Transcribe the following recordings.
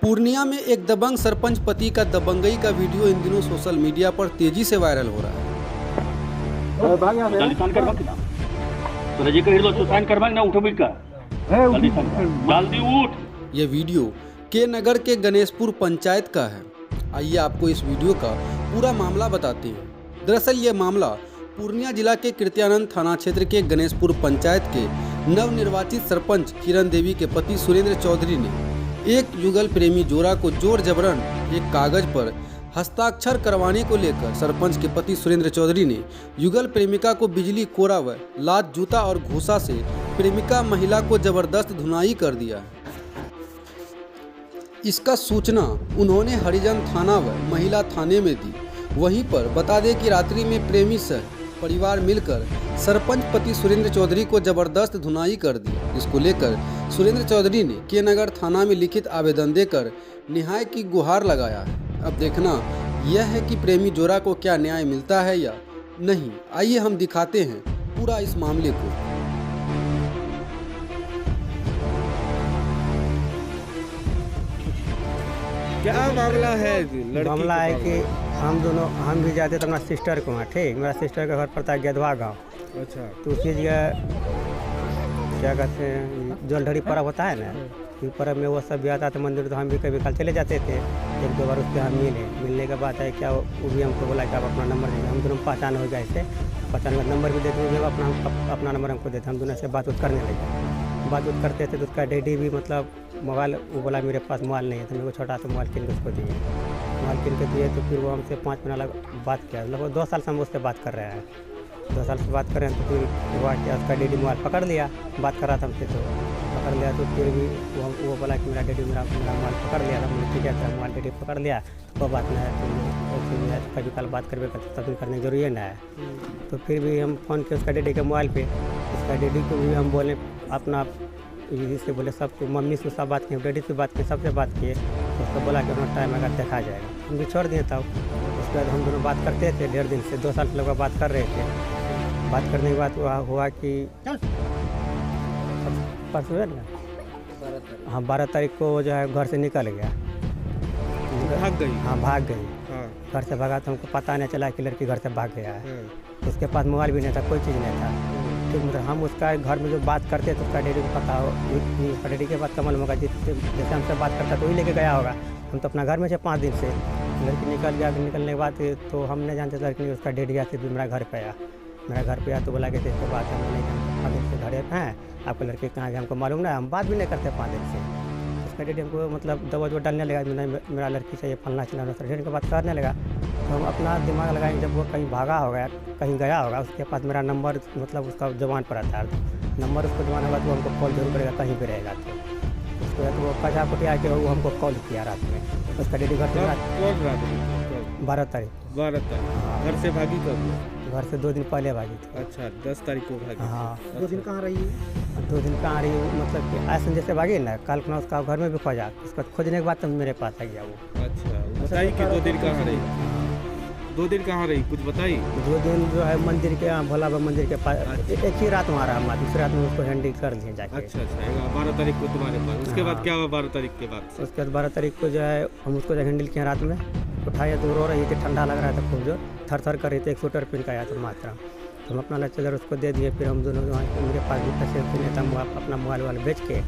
पूर्णिया में एक दबंग सरपंच पति का दबंगई का वीडियो इन दिनों सोशल मीडिया पर तेजी से वायरल हो रहा है। ये वीडियो के नगर के गणेशपुर पंचायत का है। आइए आपको इस वीडियो का पूरा मामला बताते हैं। दरअसल ये मामला पूर्णिया जिला के कृत्यानंद थाना क्षेत्र के गणेशपुर पंचायत के नवनिर्वाचित सरपंच किरण देवी के पति सुरेंद्र चौधरी ने एक युगल प्रेमी जोड़ा को जोर जबरन एक कागज पर हस्ताक्षर करवाने को लेकर सरपंच के पति सुरेंद्र चौधरी ने युगल प्रेमिका को बिजली कोड़ा व लात, जूता और घूसा से प्रेमिका महिला को जबरदस्त धुनाई कर दिया। इसका सूचना उन्होंने हरिजन थाना व महिला थाने में दी। वहीं पर बता दें कि रात्रि में प्रेमी सह परिवार मिलकर सरपंच पति सुरेंद्र चौधरी को जबरदस्त धुनाई कर दी। इसको लेकर सुरेंद्र चौधरी ने के नगर थाना में लिखित आवेदन देकर न्याय की गुहार लगाया है। अब देखना यह है कि प्रेमी जोड़ा को क्या न्याय मिलता है या नहीं। आइए हम दिखाते हैं पूरा इस मामले को। क्या मामला है? मामला है कि हम भी जाते थे अपना सिस्टर को वहाँ, ठीक। मेरा सिस्टर का घर पड़ता है गेदवा गाँव। अच्छा। तो उसी जगह क्या कहते हैं जलधरी पर्व होता है ना, इस पर्व में वो सब भी आता था मंदिर, तो हम भी कभी कल चले जाते थे। एक दो बार उससे हम मिलने के बाद है क्या वो भी हमको बोला कि आप अपना नंबर दीजिए। हम दोनों पहचान हो गए थे, पहचान का नंबर भी देते थे, अपना नंबर हमको देते। हम दोनों से बात करने लगे, बात करते थे। तो उसका डैडी भी मतलब मोबाइल, वो बोला मेरे पास मोबाइल नहीं है, तो मेरे को छोटा सा मोबाइल किन के उसको दिए। मोबाइल किन के दिए तो फिर वो हमसे 5 मिनट अलग बात किया। लगभग 2 साल से हम उससे बात कर रहे हैं, 2 साल से बात कर रहे हैं। तो फिर हुआ क्या, उसका डैडी मोबाइल पकड़ लिया, बात कर रहा था हमसे, तो पकड़ लिया। तो फिर भी वो बोला कि मेरा डैडी मेरा मोबाइल पकड़ लिया था। मैंने ठीक है, मोबाइल डैडी पकड़ लिया, कोई बात नहीं है, तो कभी कल बात करवे तभी करने जरूरी है ना है। तो फिर भी हम फ़ोन किए उसका डैडी के मोबाइल पर। उसका डैडी को भी हम बोले अपना इससे बोले सबको, मम्मी से सब बात किए, डैडी से बात किए, सबसे बात किए। तो उसको बोला कि अपना टाइम अगर देखा जाएगा, हम भी छोड़ दिए था। उसके बाद हम दोनों बात करते थे 1.5 दिन से, 2 साल से लोग बात कर रहे थे। बात करने के बाद हुआ कि परसों है ना, हाँ 12 तारीख को जो है घर से निकल गया, भाग गई। हाँ भाग गई। हाँ। घर से भागा तो हमको पता नहीं चला कि लड़की घर से भाग गया है। उसके पास मोबाइल भी नहीं था, कोई चीज़ नहीं था। ठीक, मतलब हम उसका घर में जो बात करते तो उसका डैडी को पता हो, उसका डैडी के बाद कमल होगा जैसे हमसे बात करता तो वही लेके गया होगा। हम तो अपना घर में थे 5 दिन से। लड़की निकल गया, निकलने के बाद तो हम नहीं जानते लड़की, उसका डैडी आते भी मेरा घर पे आया। मेरा घर पे आया तो बोला कि इसके बाद हम नहीं जानते, 5 दिन से घर पे हैं, आपको लड़की कहाँ है हमको मालूम ना, हम बात भी नहीं करते 5 दिन से। उसका डैडी हमको मतलब दवा डालने लगा, मेरा लड़की चाहिए फलना चिल्लाना, डैडी को बात करने लगा। तो हम अपना दिमाग लगाएंगे, जब वो कहीं भागा होगा, कहीं गया होगा, उसके पास मेरा नंबर मतलब उसका जवान पर आता है, नंबर उसको जवान होगा तो हमको कॉल जरूर करेगा कहीं भी रहेगा। तो उसके बाद वो कचा कुटिया के वो हमको कॉल किया रात में। उसका डैडी घर से 12 तारीख। 12 तारीख घर से भागी कब? घर से 2 दिन पहले भागी थी। अच्छा, 10 तारीख को भागी। हाँ। 2 दिन कहाँ रही? 2 दिन कहाँ रही, मतलब कि आज संजय से भागी ना, कल को उसका घर में भी खोजा, उसका खोजने के बाद तो मेरे पास आ गया वो। अच्छा, बताइए कि 2 दिन कहाँ रही? 2 दिन कहाँ रही, कुछ बताइए। 2 दिन जो है मंदिर के भोला बाबा मंदिर के पास। अच्छा। एक ही रात वहाँ रहा, दूसरी रात में उसको हैंडल कर लिए जाके। अच्छा, 12 तारीख को तुम्हारे पास। उसके बाद क्या हुआ 12 तारीख के बाद? उसके बाद 12 तारीख को जो है हम उसको हैंडल किए रात में, उठाया तो रो रही थी, ठंडा लग रहा था खूब जो, थर कर रही थी। एक स्वेटर पहन का आया था मात्रा, तो हम अपना लचर उसको दे दिए। फिर हम दोनों मेरे पास भी पैसे नहीं था, अपना मोबाइल वाले बेच के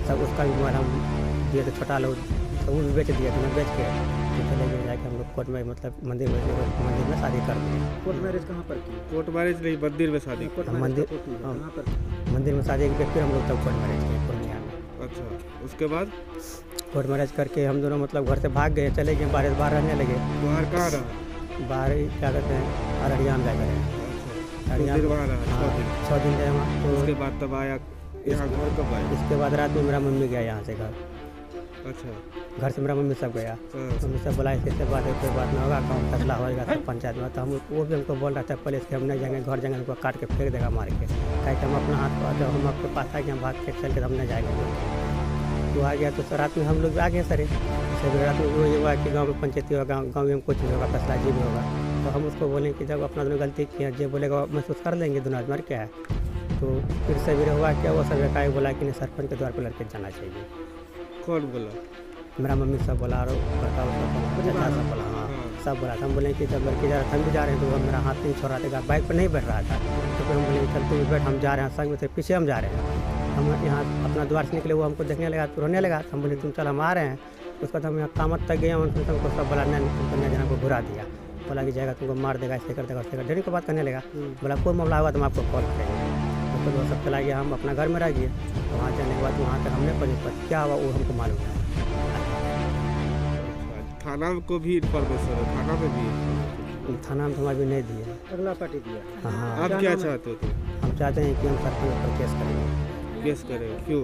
सब, उसका भी मोबाइल हम दिए थे छोटा लोग, तो वो भी बेच दिया था, बेच के चले गए जाके हम लोग कोर्ट में, मतलब मंदिर में शादी कर दी। कोर्ट मैरिज कहाँ पर की? कोर्ट मैरिज नहीं, मंदिर में शादी। मंदिर में शादी के फिर हम लोग तब कोर्ट मैरिज किए पूर्णिया में। अच्छा, उसके बाद कोर्ट मैरिज करके हम दोनों मतलब घर से भाग गए, चले गए बाहर रहने लगे। बाहर कहाँ रहा? बाहर क्या कहते हैं अररिया में जाकर। अररिया वहाँ रहा 6 दिन गए वहाँ। तो उसके बाद तब आया यहाँ घर कब आया? इसके बाद रात में मेरा मम्मी गया यहाँ से घर। अच्छा, घर से मेरा मम्मी सब गया। मम्मी सब बोला इससे बात है, कोई बात नहीं होगा, काम फैसला होगा सब पंचायत में। तो हम वो भी हमको बोल रहा था पहले इसके हम नहीं जाएंगे, घर जाएंगे हमको काट के फेंक देगा मार के, कहे कि हम अपना हाथ पर, जब हम आपके पास आ गए हम भाग के चल के हम नहीं जाएंगे। तो आ गया तो रात में हम लोग आ गए सर। रात में वो ये हुआ कि गाँव में पंचायती होगा, गाँव में कुछ नहीं होगा, फैसला जी भी होगा। तो हम उसको बोलें कि जब अपना दोनों गलती किया, जो बोलेगा महसूस कर लेंगे दोनों आदमी क्या है। तो फिर सवेरे हुआ क्या, वो सब एकाएक बोला कि नहीं सरपंच के द्वार पर लड़के जाना चाहिए। कौन बोला? मेरा मम्मी सब बोला और बड़का सब बोला, हाँ सब बोला था। हम बोले कि जब लड़के जा रहे हम भी जा रहे हैं, तो मेरा हाथ नहीं छोड़ रहा था, बाइक पर नहीं बैठ रहा था। तो फिर हम बोले चल तू बैठ, हम जा रहे हैं संग में, पीछे हम जा रहे हैं। हम यहाँ अपना द्वार से निकले, वो हमको देखने लगा, तो रोने लगा। हम बोले तुम चल हम आ रहे हैं। उसके बाद हम यहाँ कामत तक गए, हमको सब बोला नहीं, जना को घुरा दिया, बोला कि जाएगा तुमको मार देगा, ऐसे कर देगा, उससे कर। डेढ़ को बात करने लगा, बोला कोई मामला हुआ तो हम आपको कॉल करेंगे। तो वो सब चला गया, हम अपना घर में रह गए। वहाँ जाने के बाद वहाँ तक हमने पहुँच, क्या हुआ वो हमको मालूम है। थाना को भी इन्फॉर्मेशन है, थाना में भी? थाना में हमारे भी नहीं दिए, अगला पार्टी दिया। हाँ। आप क्या चाहते थे? हम चाहते हैं कि हम सरपंच पर केस करेंगे। केस करें? क्यों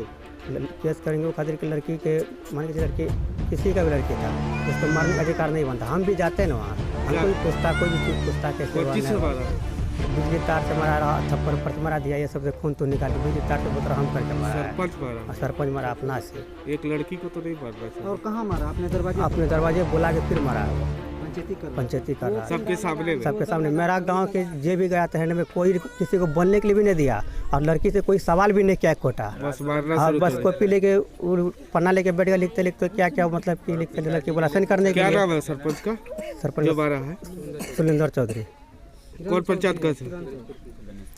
केस करेंगे? वो खातिर की लड़की के, मान लीजिए लड़की किसी का भी लड़की था, उसको मारने का अधिकार नहीं बनता। हम भी जाते हैं ना वहाँ, हमको भी पूछता, कोई भी चीज़ पूछता कैसे बिजली तार से मारा रहा, थप्पड़ पर मारा दिया, ये सब से खून तो निकाल के बिजली तार से बोतरा हम करके मारा। सरपंच मारा? सरपंच मारा अपना से। एक लड़की को तो नहीं मारना। और कहाँ मारा? अपने दरवाजे बुला के फिर मारा। पंचायती कर रहा। सबके सामने? सबके सामने। मेरा गांव के जे भी गया था में कोई किसी को बोलने के लिए भी नहीं दिया, और लड़की से कोई सवाल भी नहीं किया खोटा। बस मारना। बस कॉपी लेके पन्ना लेके बैठ गया, लिखते लिखते क्या क्या मतलब कि लिखते लड़की बोला साइन करने के लिए। क्या नाम है सरपंच का? सरपंच जो मारा है सुलेंदर चौधरी। कौन पंचायत का?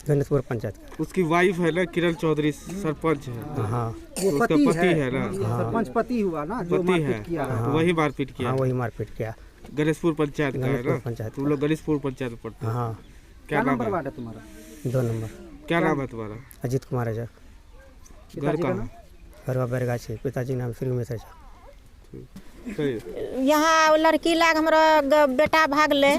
गणेशपुर पंचायत। उसकी वाइफ है ना किरण चौधरी, सरपंच है। हाँ वो उसका पति है ना? सरपंच पति हुआ ना, जो पति है, मारपीट किया। वही मारपीट किया। हाँ वही मारपीट किया। गणेशपुर पंचायत का है ना? पंचायत। तुम लोग गणेशपुर पंचायत में पढ़ते हो? हाँ। क्या नाम नंबर है वार्ड है तुम्हारा? 2 नंबर। क्या नाम है तुम्हारा? अजीत कुमार है। घर कहाँ? घर बैरगाछी। पिताजी नाम श्री उमेश है। यहाँ लड़की लाग हमारा बेटा भागले,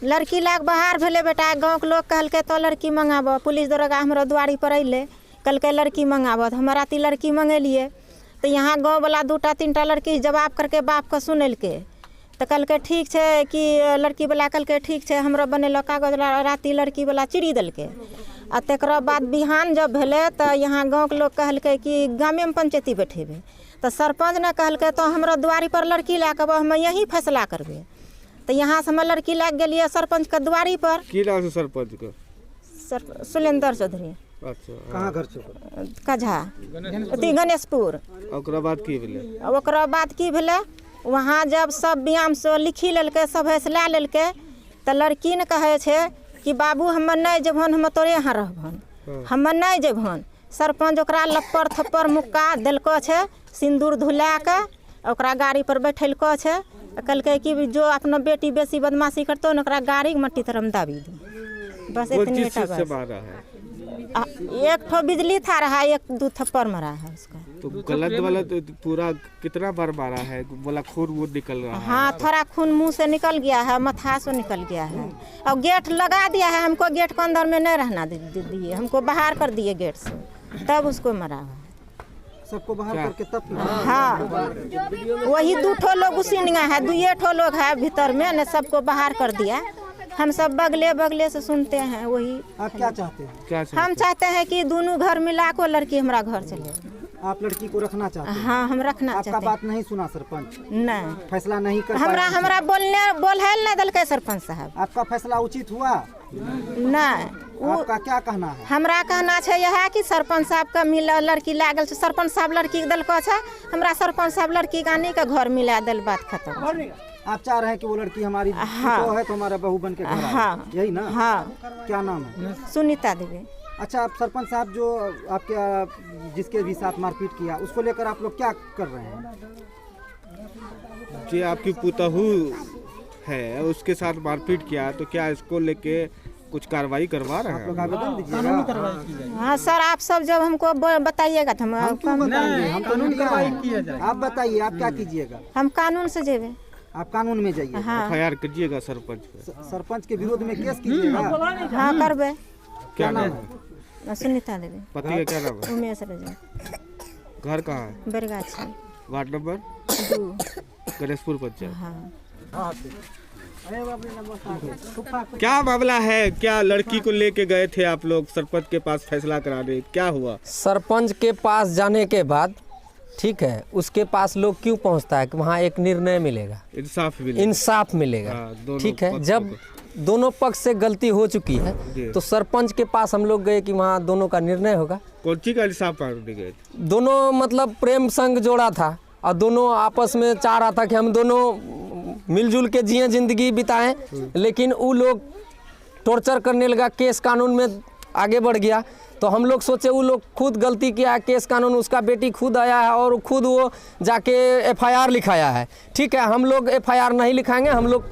लड़की लाग बाहर भेले बेटा। गाँव के लोग कहलके तो लड़की मंगाबो, पुलिस दरोगा हमारा द्वारी पर अइले, कहलके लड़की मंगाबो, तो हमारा ती लड़की मंगेलिए। तो यहाँ गाँव वाला 2टा 3टा लड़की जवाब करके बाप को सुनलके, तो कहलके ठीक है कि लड़की वाला कहलके ठीक है, हमरा बनेलो कागज राति लड़की वाला चिड़ी देलके। आ तकरा बाद बिहान जब भेले तो यहाँ गाँव के लोग कहलके कि गामे में पंचायती बैठेबे। तो सरपंच ने कहलके तो हमरा द्वारी पर लड़की ला के हम यही फैसला करबे। तो यहाँ से हम लड़की लाग गेलिए सरपंच के द्वारी पर। की नाम है सरपंच का? सर सुलेंदर चौधरी। अच्छा। कहाँ घर से? कझा गणेशपुर। ओकरा बाद की भेलै? ओकरा बाद की भेलै, वहाँ जब सब व्यायाम से लिखी लेलकै, सब फैसला लेलकै, तो लड़की ने कहे छे कि बाबू हम नहीं जेबहन, हम तोरे यहाँ रहबहन, हम नहीं जेबहन। सरपंच ओकरा लप्पर थप्पर मुक्का देलको छे, सिंदूर धुला के ओकरा गाड़ी पर बैठेलको छे। कहलकै कि जो अपना बेटी बेसी बदमाशी करतो न ओकरा गाड़ी के मट्टी तरम दाबी दी। बस इतनी टा बात। एक ठो बिजली था रहा, 1-2 थप्पड़ मारा है उसका। तो गलत वाला तो पूरा कितना बार मारा है? बोला खून वून निकल रहा है? हाँ थोड़ा खून मुंह से निकल गया है, मथा से निकल गया है। और गेट लगा दिया है, हमको गेट के अंदर में नहीं रहना दिए, हमको बाहर कर दिए गेट से, तब उसको मरा है। सबको बाहर करके तब? हाँ वही 2 ठो लोग उसी है, 2 ठो लोग है भीतर में, न सबको बाहर कर दिया। हम सब बगले बगले से सुनते हैं। वही आप क्या चाहते हैं? क्या हम चाहते हैं कि दोनों घर मिला को लड़की हमारा घर चले। आप लड़की को रखना चाहते हैं? हाँ हम रखना आपका चाहते हैं। बात नहीं सुना सरपंच? नहीं, फैसला नहीं कर हमरा बोल दलके सरपंच साहब। आपका फैसला उचित हुआ? नहीं, आपका क्या कहना है? हमरा कहना है यह कि सरपंच साहब का मिला लड़की लागल, सरपंच साहब लड़की के दिलको है, हमरा सरपंच साहब लड़की का नहीं का घर मिला दिल, बात खत्म। आप चाह रहे हैं कि वो लड़की हमारी हाँ। तो है तो हमारा बहू बन के घर आए। हाँ। यही ना? हाँ। क्या नाम है? सुनीता देवी। अच्छा, आप सरपंच साहब जो आपके जिसके भी साथ मारपीट किया, उसको लेकर आप लोग क्या कर रहे हैं? जी आपकी पुतहू है, उसके साथ मारपीट किया, तो क्या इसको लेके कुछ कार्रवाई करवा रहे हैं? आवेदन दीजिएगा। हाँ सर, आप सब जब हमको बताइएगा तो हम क्यों बताएंगे? हम कानून कार्रवाई किया जाए। आप बताइए, आप क्या कीजिएगा? हम कानून से जेबे। आप कानून में जाइए। हाँ। FIR कीजिएगा सरपंच पे। सरपंच के विरोध में केस कीजिएगा। हाँ करबे। क्या नाम है? सुनीता देवी। पति का क्या नाम है? उमेश रजा। घर कहाँ है? बेरगाछी। Ward number 2 Ganeshpur panchayat. हाँ। क्या मामला है? क्या लड़की को लेके गए थे आप लोग सरपंच के पास फैसला कराने, क्या हुआ? सरपंच के पास जाने के बाद ठीक है, उसके पास लोग क्यों पहुंचता है कि वहाँ एक निर्णय मिलेगा, इंसाफ मिलेगा। ठीक है, जब दोनों पक्ष से गलती हो चुकी है तो सरपंच के पास हम लोग गए कि वहाँ दोनों का निर्णय होगा। कौन सी का इंसाफ मांगने गए? दोनों मतलब प्रेम संग जोड़ा था और दोनों आपस में चाह रहा था कि हम दोनों मिलजुल के जिए, जिंदगी बिताएं, लेकिन वो लोग टॉर्चर करने लगा, केस कानून में आगे बढ़ गया। तो हम लोग सोचे वो लोग खुद गलती किया है, केस कानून, उसका बेटी खुद आया है और खुद वो जाके एफआईआर लिखाया है। ठीक है, हम लोग एफआईआर नहीं लिखाएंगे, हम लोग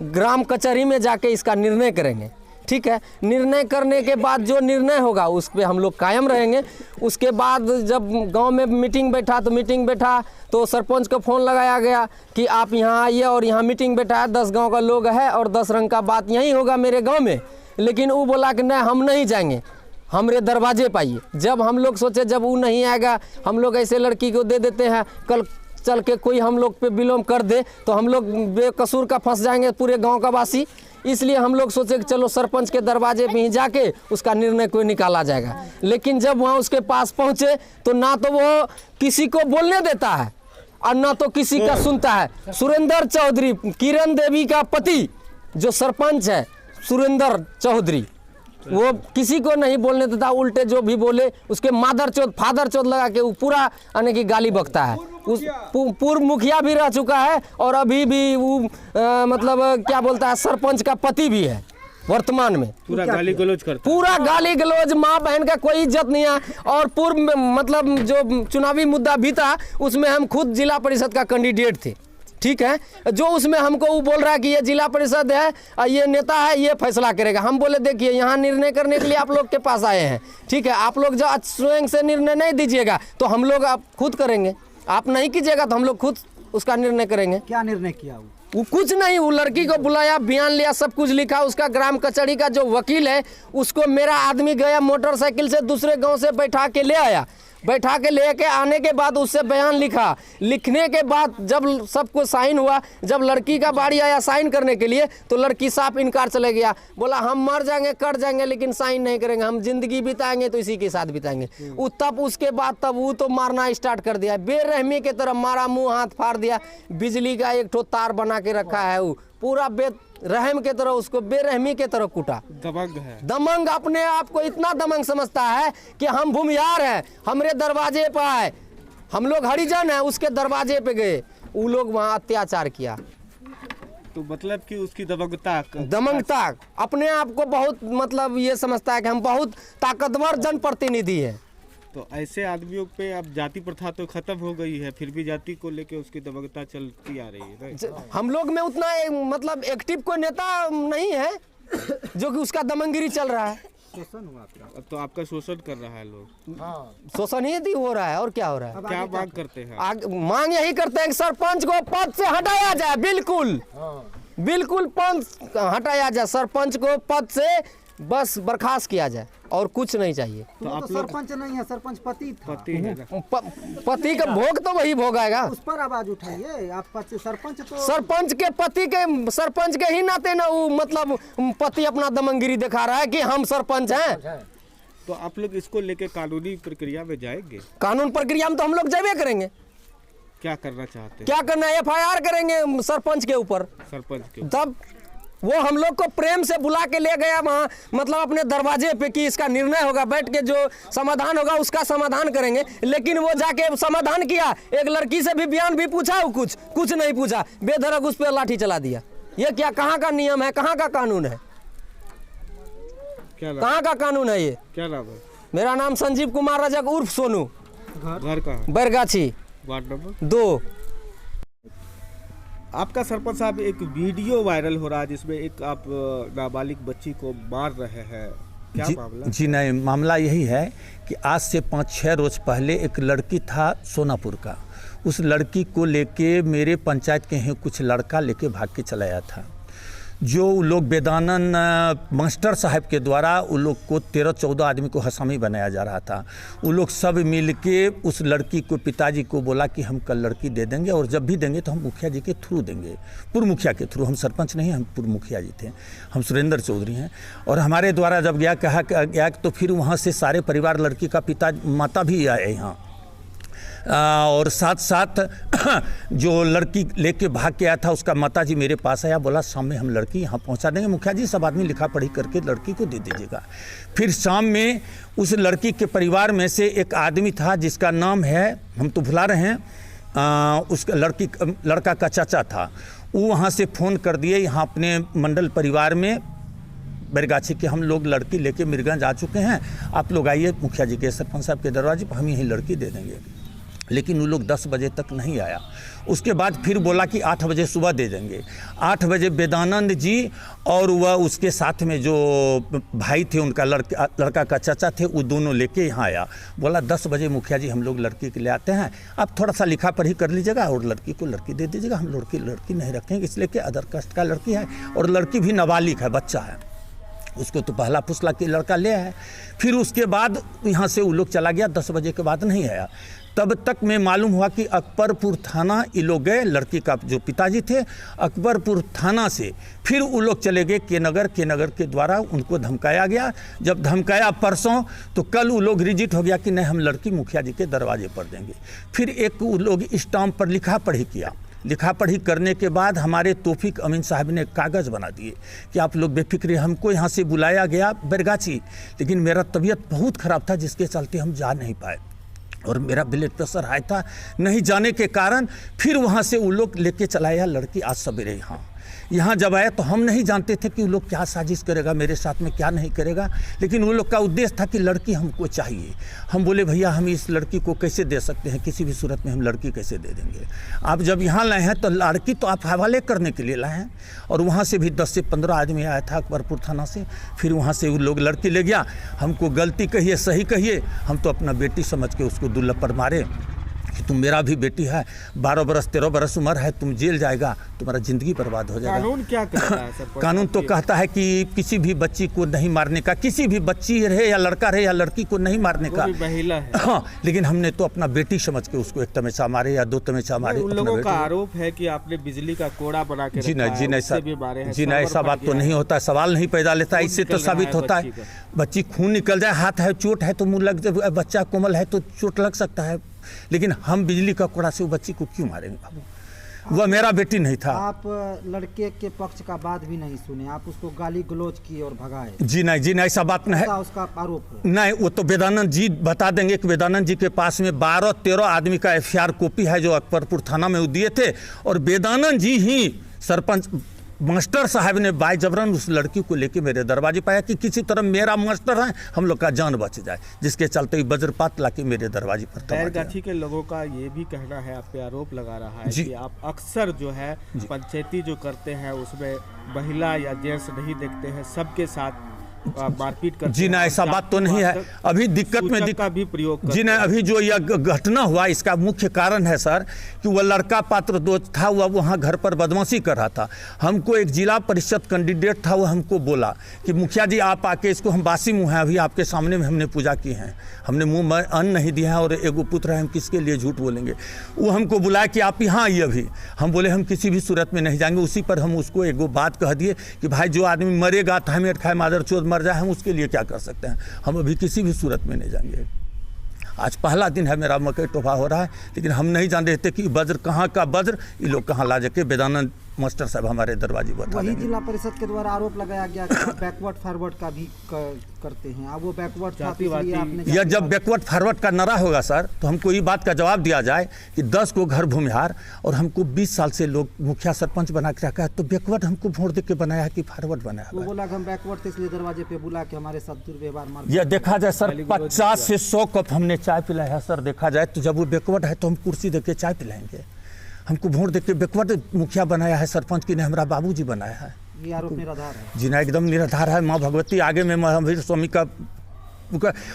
ग्राम कचहरी में जाके इसका निर्णय करेंगे। ठीक है, निर्णय करने के बाद जो निर्णय होगा उस पर हम लोग कायम रहेंगे। उसके बाद जब गांव में मीटिंग बैठा तो सरपंच को फ़ोन लगाया गया कि आप यहाँ आइए और यहाँ मीटिंग बैठा है, 10 गांव का लोग है और 10 रंग का बात यहीं होगा मेरे गांव में। लेकिन वो बोला कि नहीं, हम नहीं जाएंगे, हमरे दरवाजे पे आइए। जब हम लोग सोचे जब वो नहीं आएगा, हम लोग ऐसे लड़की को दे देते हैं, कल चल के कोई हम लोग पे विलोम कर दे तो हम लोग बेकसूर का फंस जाएंगे पूरे गांव का वासी। इसलिए हम लोग सोचे कि चलो सरपंच के दरवाजे पे ही जाके उसका निर्णय कोई निकाला जाएगा। लेकिन जब वहाँ उसके पास पहुँचे तो ना तो वो किसी को बोलने देता है और ना तो किसी का सुनता है। सुरेंद्र चौधरी, किरण देवी का पति जो सरपंच है सुरेंद्र चौधरी, वो किसी को नहीं बोलने देता, उल्टे जो भी बोले उसके फादर चौथ लगा के वो पूरा आने की गाली बकता है। उस पूर्व मुखिया भी रह चुका है और अभी भी वो मतलब क्या बोलता है, सरपंच का पति भी है वर्तमान में। पूरा गाली गलौज करता, पूरा गाली गलौज, माँ बहन का कोई इज्जत नहीं है। और पूर्व मतलब जो चुनावी मुद्दा भी था उसमें हम खुद जिला परिषद का कैंडिडेट थे। ठीक है, जो उसमें हमको वो बोल रहा है कि ये जिला परिषद है, ये नेता है, ये फैसला करेगा। हम बोले देखिए यहाँ निर्णय करने के लिए आप लोग के पास आए हैं। ठीक है, आप लोग जो स्वयं से निर्णय नहीं दीजिएगा तो हम लोग आप खुद करेंगे, आप नहीं कीजिएगा तो हम लोग खुद उसका निर्णय करेंगे। क्या निर्णय किया वो कुछ नहीं, वो लड़की को बुलाया, बयान लिया, सब कुछ लिखा। उसका ग्राम कचहरी का जो वकील है उसको मेरा आदमी गया मोटरसाइकिल से दूसरे गांव से बैठा के ले आया। बैठा के लेके आने के बाद उससे बयान लिखा। लिखने के बाद जब सबको साइन हुआ, जब लड़की का बारी आया साइन करने के लिए तो लड़की साफ इनकार चले गया। बोला हम मर जाएंगे, कट जाएंगे, लेकिन साइन नहीं करेंगे, हम जिंदगी बिताएंगे तो इसी के साथ बिताएंगे। तब उसके बाद तब वो तो मारना स्टार्ट कर दिया, बेरहमी की तरह मारा, मुंह हाथ फाड़ दिया। बिजली का एक ठो तार बना के रखा है, वो पूरा रहम के तरह उसको बेरहमी के तरह कूटा। दबंग है, दमंग, अपने आप को इतना दमंग समझता है कि हम भूमिहार हैं, हमरे दरवाजे पर आए, हम लोग हरिजन हैं, उसके दरवाजे पे गए, वो लोग वहाँ अत्याचार किया। तो मतलब कि उसकी दमंगता अपने आप को बहुत मतलब ये समझता है कि हम बहुत ताकतवर जनप्रतिनिधि है। तो ऐसे आदमियों पे अब जाति प्रथा तो खत्म हो गई है, फिर भी जाति को लेके उसकी दबंगता चलती आ रही है। हम लोग में उतना मतलब एक्टिव कोई नेता नहीं है जो कि उसका दमंगिरी चल रहा है। शोषण हुआ आपका? तो आपका शोषण कर रहा है लोग। शोषण ही हो रहा है और क्या हो रहा है? क्या मांग करते हैं? मांग यही करते हैं कि सरपंच को पद से हटाया जाए, बिल्कुल पद हटाया जाए, सरपंच को पद से बस बर्खास्त किया जाए और कुछ नहीं चाहिए। तो आप सरपंच नहीं है, सरपंच पति था। पति का भोग तो वही भोगाएगा। उस पर आवाज उठाइए, आप सरपंच तो सरपंच के पति के, सरपंच के ही नाते ना वो मतलब पति अपना दमंगिरी दिखा रहा है कि हम सरपंच हैं। तो आप लोग इसको लेके कानूनी प्रक्रिया में जाएंगे? कानून प्रक्रिया में तो हम लोग जावे करेंगे। क्या करना चाहते हैं? क्या करना है? एफआईआर करेंगे सरपंच के ऊपर। सरपंच के तब वो हम लोग को प्रेम से बुला के ले गया वहाँ, मतलब अपने दरवाजे पे कि इसका निर्णय होगा, बैठ के जो समाधान होगा उसका समाधान करेंगे। लेकिन वो जाके समाधान किया, एक लड़की से भी बयान भी पूछा, वो कुछ नहीं पूछा, बेधड़क उस पर लाठी चला दिया। ये क्या, कहाँ का नियम है, कहाँ का कानून है, कहाँ का कानून है ये? क्या नाम है? मेरा नाम संजीव कुमार रजक उर्फ सोनू। घर कहाँ? Bairgachhi, ward number 2। आपका सरपंच साहब एक वीडियो वायरल हो रहा है जिसमें एक आप नाबालिग बच्ची को मार रहे हैं, क्या मामला? जी नहीं, मामला यही है कि आज से 5-6 रोज पहले एक लड़की था सोनापुर का, उस लड़की को लेके मेरे पंचायत के हैं कुछ लड़का लेके भाग के चला आया था। जो लोग बेदानन मास्टर साहब के द्वारा उन लोग को 13-14 आदमी को हसामी बनाया जा रहा था। वो लोग सब मिल के उस लड़की को, पिताजी को बोला कि हम कल लड़की दे देंगे और जब भी देंगे तो हम मुखिया जी के थ्रू देंगे, पूर्व मुखिया के थ्रू। हम सरपंच नहीं, हम पूर्व मुखिया जी थे, हम सुरेंद्र चौधरी हैं। और हमारे द्वारा जब कहा गया तो फिर वहाँ से सारे परिवार, लड़की का पिता माता भी आए यहाँ। और साथ साथ जो लड़की लेके भाग के आया था उसका माताजी मेरे पास आया, बोला शाम में हम लड़की यहाँ पहुँचा देंगे मुखिया जी, सब आदमी लिखा पढ़ी करके लड़की को दे दीजिएगा। फिर शाम में उस लड़की के परिवार में से एक आदमी था जिसका नाम है, हम तो भुला रहे हैं, उसका लड़का का चाचा था, वो वहाँ से फ़ोन कर दिए यहाँ अपने मंडल परिवार में बैरगाछी के हम लोग लड़की लेके मीरगंज आ चुके हैं, आप लोग आइए मुखिया जी के सरपंच साहब के दरवाजे पर, हम यही लड़की दे देंगे। लेकिन वो लोग 10 बजे तक नहीं आया। उसके बाद फिर बोला कि 8 बजे सुबह दे देंगे। 8 बजे वेदानंद जी और वह उसके साथ में जो भाई थे उनका लड़का का चाचा थे, वो दोनों लेके यहाँ आया। बोला 10 बजे मुखिया जी हम लोग लड़की के लिए आते हैं, आप थोड़ा सा लिखा पढ़ी कर लीजिएगा और लड़की को लड़की दे दीजिएगा, हम लड़की नहीं रखेंगे, इसलिए कि अदर कास्ट का लड़की है और लड़की भी नाबालिग है, बच्चा है, उसको तो पहला फुसला के लड़का ले आया। फिर उसके बाद यहाँ से वो लोग चला गया, 10 बजे के बाद नहीं आया। तब तक में मालूम हुआ कि अकबरपुर थाना ये लोग गए, लड़की का जो पिताजी थे अकबरपुर थाना से फिर वो लोग चले गए के नगर के द्वारा उनको धमकाया गया। जब धमकाया परसों, तो कल वो लोग रिजिट हो गया कि नहीं हम लड़की मुखिया जी के दरवाजे पर देंगे। फिर एक वो लोग स्टाम्प पर लिखा पढ़ी किया। लिखा पढ़ी करने के बाद हमारे तौफीक अमीन साहब ने कागज़ बना दिए कि आप लोग बेफिक्र, हमको यहाँ से बुलाया गया बैरगाछी, लेकिन मेरा तबीयत बहुत ख़राब था जिसके चलते हम जा नहीं पाए और मेरा ब्लड प्रेशर हाई था, नहीं जाने के कारण फिर वहाँ से वो लोग लेके चलाया लड़की आज सवेरे यहाँ जब आया तो हम नहीं जानते थे कि वो लोग क्या साजिश करेगा मेरे साथ में, क्या नहीं करेगा, लेकिन वो लोग का उद्देश्य था कि लड़की हमको चाहिए। हम बोले भैया हम इस लड़की को कैसे दे सकते हैं, किसी भी सूरत में हम लड़की कैसे दे देंगे। आप जब यहाँ लाए हैं तो लड़की तो आप हवाले करने के लिए लाए हैं, और वहाँ से भी 10 से 15 आदमी आया था अकबरपुर थाना से। फिर वहाँ से वो लोग लड़की ले गया। हमको गलती कहिए सही कहिए, हम तो अपना बेटी समझ के उसको दुल्हन पर मारे कि तुम मेरा भी बेटी है, 12 बरस 13 बरस उम्र है, तुम जेल जाएगा, तुम्हारा ज़िंदगी बर्बाद हो जाएगा। कानून क्या कहता है सर? कानून तो कहता है कि किसी भी बच्ची को नहीं मारने का, किसी भी बच्ची रहे या लड़का रहे या लड़की को नहीं मारने का। महिला है। हाँ, लेकिन हमने तो अपना बेटी समझ के उसको 1 तमंचा मारे या 2 तमंचा मारे। उन लोगों का आरोप है कि आपने बिजली का कोड़ा बना के जी नहीं, जी नहीं, ऐसा बात तो नहीं होता, सवाल नहीं पैदा लेता। इससे तो साबित होता है बच्ची खून निकल जाए, हाथ है चोट है तो मुँह लग जाए, बच्चा कोमल है तो चोट लग सकता है, लेकिन हम बिजली का कोड़ा से वो बच्ची को क्यों मारेंगे बाबू? वह मेरा बेटी नहीं था। आप लड़के के पक्ष का बात भी नहीं सुने, आप उसको गाली गलौज की और भगाए। जी नहीं, ऐसा बात नहीं है। उसका आरोप है। नहीं, वो तो वेदानंद जी बता देंगे कि वेदानंद जी के पास में 12-13 आदमी का FIR कॉपी है जो अकबरपुर थाना में दिए थे, और वेदानंद जी ही सरपंच मास्टर साहब ने बाय जबरन उस लड़की को लेके मेरे दरवाजे पाया कि किसी तरह मेरा मास्टर है, हम लोग का जान बच जाए, जिसके चलते ही वज्रपात लाके मेरे दरवाजे पर बैरगाछी के लोगों का ये भी कहना है, आप पे आरोप लगा रहा है कि आप अक्सर जो है पंचायती जो करते हैं उसमें महिला या जेंट्स नहीं देखते हैं, सबके साथ मारपीट करते। जी ना, ऐसा बात तो नहीं है। अभी दिक्कत में का भी प्रयोग जी ना, अभी जो यह घटना हुआ इसका मुख्य कारण है सर कि वह लड़का पात्र 2 था, वह वहाँ घर पर बदमाशी कर रहा था। हमको एक जिला परिषद कैंडिडेट था, वो हमको बोला कि मुखिया जी आप आके इसको, हम बासी मुँह हैं, अभी आपके सामने में हमने पूजा की है, हमने मुँह में अन्न नहीं दिया है और एगो पुत्र है, हम किसके लिए झूठ बोलेंगे। वो हमको बुलाया कि आप यहाँ आइए अभी। हम बोले हम किसी भी सूरत में नहीं जाएंगे। उसी पर हम उसको एगो बात कह दिए कि भाई जो आदमी मरेगा थामेट खाए मादर चोद मर जाए, हम उसके लिए क्या कर सकते हैं, हम अभी किसी भी सूरत में नहीं जाएंगे। आज पहला दिन है, मेरा मकई टोभा हो रहा है, लेकिन हम नहीं जानते थे कि वज्र कहाँ का वज्र ये लोग कहाँ ला जाके वेदानंद मास्टर साहब हमारे दरवाजे बता वही जिला परिषद के द्वारा आरोप लगाया गया कि आप बैकवर्ड फॉरवर्ड का भी करते हैं। अब वो बैकवर्ड या जब बैकवर्ड फॉरवर्ड का नारा होगा सर, तो हमको ये बात का जवाब दिया जाए कि 10 को घर भूमिहार और हमको 20 साल से लोग मुखिया सरपंच बना के रखा है, तो बैकवर्ड हमको वोट दे के बनाया है कि फॉरवर्ड बनाया है? वो बोला हम बैकवर्ड थे इसलिए दरवाजे पे बुला के हमारे साथ दुर्व्यवहार मार। यह देखा जाए सर, 50 से 100 कप हमने चाय पिलाया है सर। देखा जाए तो जब वो बैकवर्ड है तो हम कुर्सी दे के चाय पिलाएंगे। हमको वोट दे के बैकवर्ड मुखिया बनाया है सरपंच की ने, हमारा बाबूजी बनाया है। ये आरोप निराधार है। जी ना, एकदम निराधार है। माँ भगवती आगे में महावीर स्वामी का,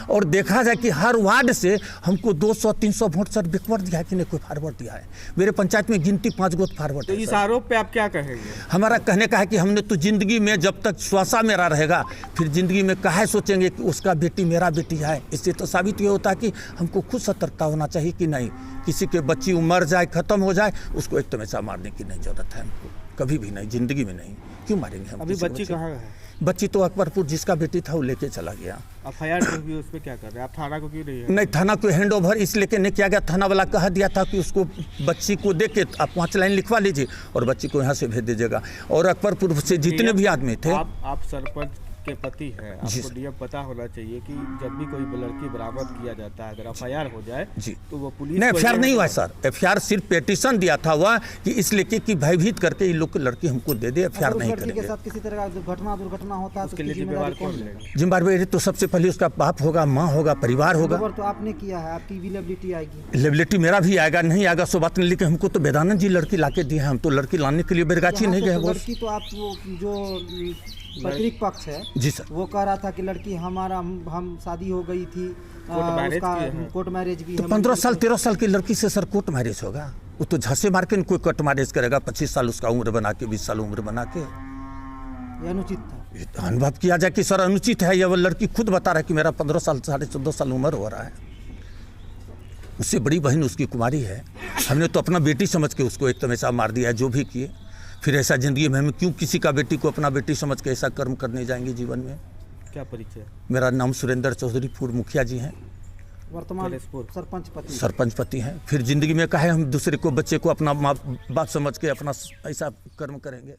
और देखा जाए कि हर वार्ड से हमको 200-300 वोट सर बैकवर्ड दिया है कि नहीं कोई फॉरवर्ड दिया है। मेरे पंचायत में गिनती 5 गो फॉरवर्ड। तो इस आरोप पे आप क्या कहेंगे? हमारा कहने का है कि हमने तो जिंदगी में जब तक श्वासा मेरा रहेगा, फिर जिंदगी में काहे सोचेंगे कि उसका बेटी मेरा बेटी है। इससे तो साबित ये होता है कि हमको खुद सतर्कता होना चाहिए कि नहीं, किसी के बच्ची मर जाए, खत्म हो जाए, उसको 1 तमंचा मारने की नहीं जरूरत है। हमको कभी भी नहीं, जिंदगी में नहीं। क्यों मारेंगे हम अभी किसी बच्ची को? कहाँ है? बच्ची तो अकबरपुर जिसका बेटी था वो लेके चला गया। FIR जो हुई उस पर क्या कर रहे हैं आप? थाना को क्यों नहीं है? नहीं, थाना को हैंड ओवर इसलिए कि नहीं किया गया। थाना वाला कह दिया था कि उसको बच्ची को दे के आप 5 लाइन लिखवा लीजिए और बच्ची को यहाँ से भेज दीजिएगा। और अकबरपुर से जितने भी आदमी थे, आप सरपंच के पति हैं, जी आपको डीएम पता होना चाहिए कि जब भी कोई लड़की बरामद किया जाता है, अगर FIR हो जाए जी, तो वो पुलिस नहीं को FIR नहीं हुआ ये- सर। FIR सिर्फ पेटिशन दिया था हुआ कि इस लेके कि भयभीत करके ये लोग लड़की हमको दे दे, FIR अगर उस नहीं लड़की के करेंगे। साथ किसी तरह का दुर्घटना होता है तो उसके लिए उसकी जिम्मेवार जिम्मेदारी कौन कौन लेगा? जिम्बाब्वे तो सबसे पहले उसका बाप होगा, माँ होगा, परिवार होगा। खबर तो आपने किया है, आपकी विलेबिलिटी आएगी। लेबिलिटी मेरा भी आएगा, नहीं आएगा सो बात नहीं, लेकिन हमको तो बेदानंद जी लड़की लाके दिए हैं। हम तो लड़की लाने के लिए बेरगाछी यहाँ नहीं से गए तो बोल। लड़की तो आप वो जो पत्रिक पक्ष है जी सर, वो कह रहा था कि लड़की हमारा हम शादी हो गई थी, मैरिज उसका किए हैं। कोर्ट मैरिज भी तो है। 15 साल 13 साल की लड़की से सर कोर्ट मैरिज होगा? वो तो झसे मार के कोई कोर्ट मैरिज करेगा? 25 साल उसका उम्र बना के, 20 साल उम्र बना के। ये अनुचित था। ये तो अनुभव किया जाए कि सर अनुचित है। या वो लड़की खुद बता रहा है कि मेरा 15 साल 14.5 साल उम्र हो रहा है। उससे बड़ी बहन उसकी कुमारी है। हमने तो अपना बेटी समझ के उसको एक तमेशा मार दिया है, जो भी किए। फिर ऐसा जिंदगी में हम क्यों किसी का बेटी को अपना बेटी समझ के ऐसा कर्म करने जाएंगे जीवन में? क्या परिचय? मेरा नाम सुरेंद्र चौधरी, पूर्व मुखिया जी हैं, वर्तमान गणेशपुर। सरपंच पति। सरपंच पति हैं। फिर जिंदगी में कहे हम दूसरे को, बच्चे को अपना माँ बाप समझ के अपना ऐसा कर्म करेंगे?